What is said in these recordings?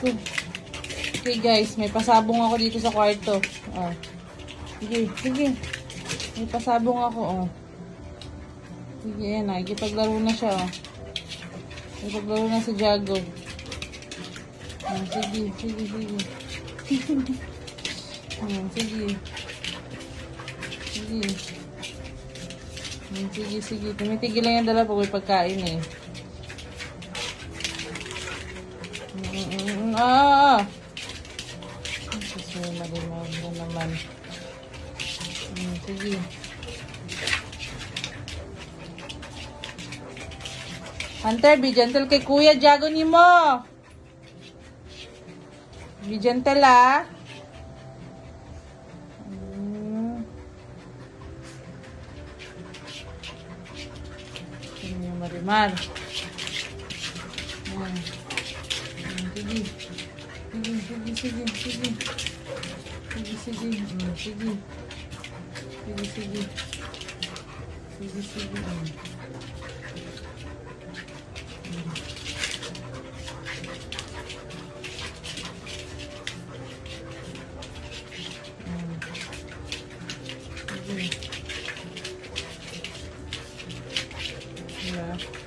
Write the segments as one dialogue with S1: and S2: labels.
S1: Okay guys, may pasabong ako dito sa kwarto. Oh. Sige, sige. May pasabong ako, oh. Sige, yan, nakikipaglaro na siya, oh. Nakikipaglaro na si Jago. Oh, sige, sige, sige. Oh, sige. Sige. Sige, sige. Tumitigil lang yung dala pag may pagkain, eh. Ah! Kasi malimag na naman. Sige. Hunter, be gentle kay Kuya Jago ni mo. Be gentle, ah. Sige, Marimar. Sige. Sige, sige, sige, sige. Sige, sige. Sige. Sige, sige. Sige, sige.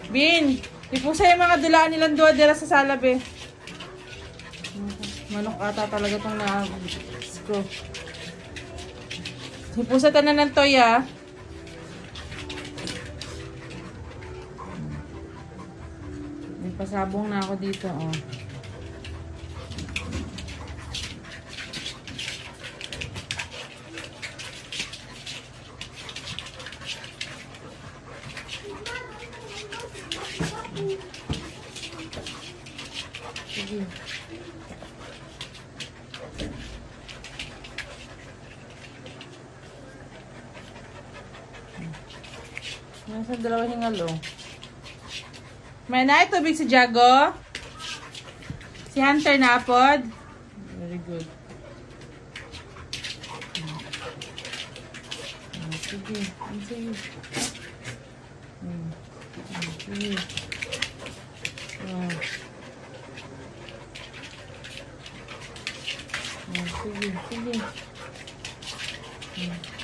S1: Bin, ipusa yung mga dulaan nilang duwa dira sa salabe. Manok ata talaga itong na-screw. Ipusa tanan ng toy, ah. May pasabong na ako dito, oh. Sige. Nasa dalawa hingalo. May na tubig si Jago. Si Hunter na apod. Very good. Sige. Sige. Sige. Sige. Sige.